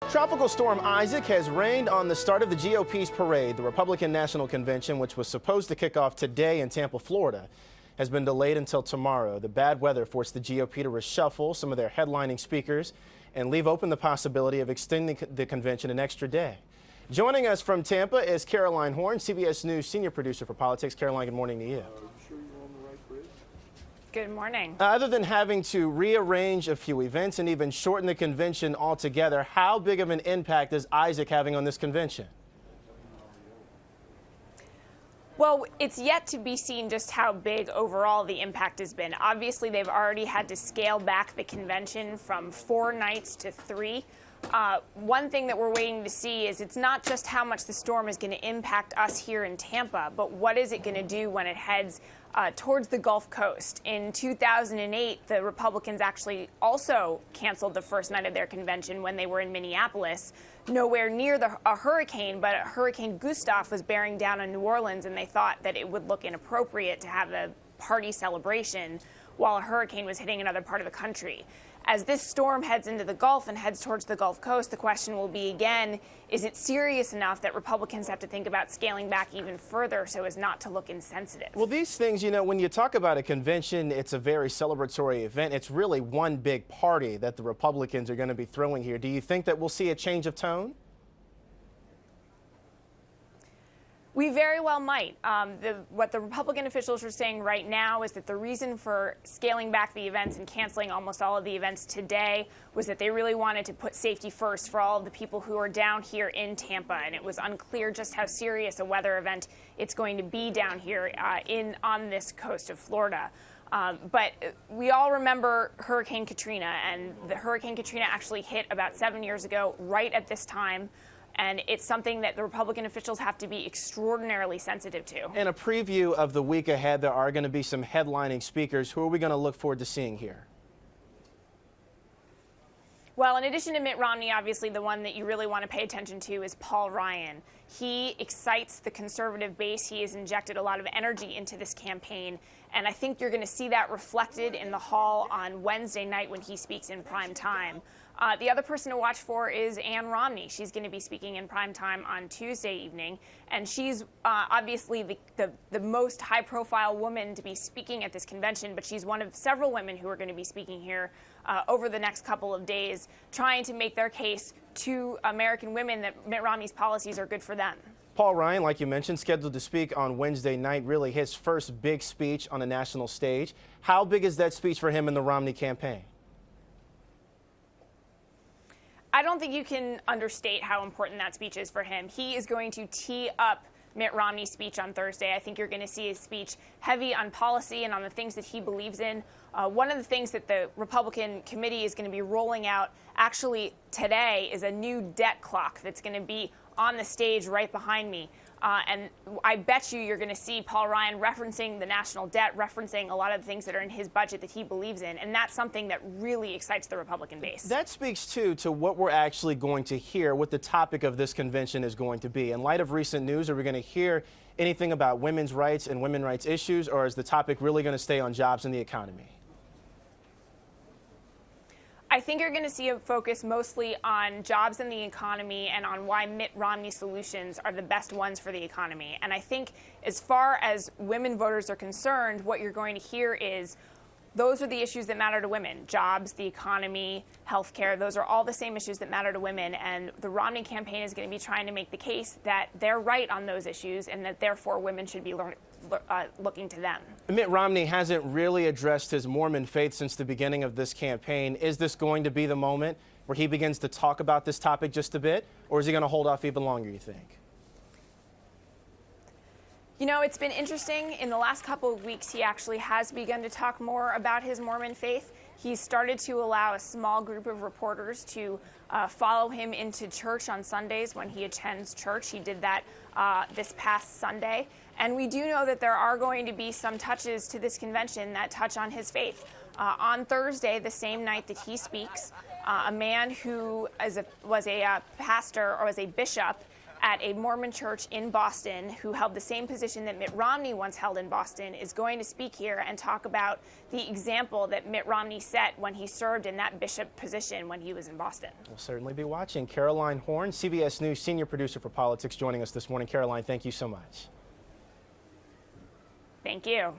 Tropical Storm Isaac has rained on the start of the GOP's parade. The Republican National Convention, which was supposed to kick off today in Tampa, Florida, has been delayed until tomorrow. The bad weather forced the GOP to reshuffle some of their headlining speakers and leave open the possibility of extending the convention an extra day. Joining us from Tampa is Caroline Horn, CBS News Senior Producer for Politics. Caroline, good morning to you. Good morning. Other than having to rearrange a few events and even shorten the convention altogether, how big of an impact is Isaac having on this convention? Well, it's yet to be seen just how big overall the impact has been. Obviously, they've already had to scale back the convention from 4 nights to 3. One thing that we're waiting to see is it's not just how much the storm is going to impact us here in Tampa, but what is it going to do when it heads towards the Gulf Coast. In 2008, the Republicans actually also canceled the first night of their convention when they were in Minneapolis, nowhere near a hurricane, but Hurricane Gustav was bearing down on New Orleans, and they thought that it would look inappropriate to have a party celebration while a hurricane was hitting another part of the country. As this storm heads into the Gulf and heads towards the Gulf Coast, the question will be again, is it serious enough that Republicans have to think about scaling back even further so as not to look insensitive? Well, these things, you know, when you talk about a convention, it's a very celebratory event. It's really one big party that the Republicans are going to be throwing here. Do you think that we'll see a change of tone? We very well might. What the Republican officials are saying right now is that the reason for scaling back the events and canceling almost all of the events today was that they really wanted to put safety first for all of the people who are down here in Tampa. And it was unclear just how serious a weather event it's going to be down here on this coast of Florida. But we all remember Hurricane Katrina, and the Hurricane Katrina actually hit about 7 years ago, right at this time. And it's something that the Republican officials have to be extraordinarily sensitive to. In a preview of the week ahead, there are going to be some headlining speakers. Who are we going to look forward to seeing here? Well, in addition to Mitt Romney, obviously the one that you really want to pay attention to is Paul Ryan. He excites the conservative base. He has injected a lot of energy into this campaign. And I think you're going to see that reflected in the hall on Wednesday night when he speaks in prime time. The other person to watch for is Ann Romney. She's going to be speaking in prime time on Tuesday evening, and she's obviously the most high-profile woman to be speaking at this convention, but she's one of several women who are going to be speaking here over the next couple of days, trying to make their case to American women that Mitt Romney's policies are good for them. Paul Ryan, like you mentioned, scheduled to speak on Wednesday night, really his first big speech on a national stage. How big is that speech for him in the Romney campaign? I don't think you can understate how important that speech is for him. He is going to tee up Mitt Romney's speech on Thursday. I think you're going to see his speech heavy on policy and on the things that he believes in. One of the things that the Republican committee is going to be rolling out actually today is a new debt clock that's going to be on the stage right behind me. And I bet you're going to see Paul Ryan referencing the national debt, referencing a lot of the things that are in his budget that he believes in. And that's something that really excites the Republican base. That speaks, too, to what we're actually going to hear, what the topic of this convention is going to be. In light of recent news, are we going to hear anything about women's rights and women's rights issues, or is the topic really going to stay on jobs and the economy? I think you're going to see a focus mostly on jobs and the economy and on why Mitt Romney's solutions are the best ones for the economy. And I think as far as women voters are concerned, what you're going to hear is those are the issues that matter to women. Jobs, the economy, health care, those are all the same issues that matter to women. And the Romney campaign is going to be trying to make the case that they're right on those issues and that therefore women should be looking to them. Mitt Romney hasn't really addressed his Mormon faith since the beginning of this campaign. Is this going to be the moment where he begins to talk about this topic just a bit, or is he going to hold off even longer, you think? You know, it's been interesting. In the last couple of weeks, he actually has begun to talk more about his Mormon faith. He's started to allow a small group of reporters to follow him into church on Sundays when he attends church. He did that this past Sunday. And we do know that there are going to be some touches to this convention that touch on his faith. On Thursday, the same night that he speaks, a man who was a pastor or was a bishop at a Mormon church in Boston who held the same position that Mitt Romney once held in Boston, is going to speak here and talk about the example that Mitt Romney set when he served in that bishop position when he was in Boston. We'll certainly be watching. Caroline Horn, CBS News Senior Producer for Politics, joining us this morning. Caroline, thank you so much. Thank you.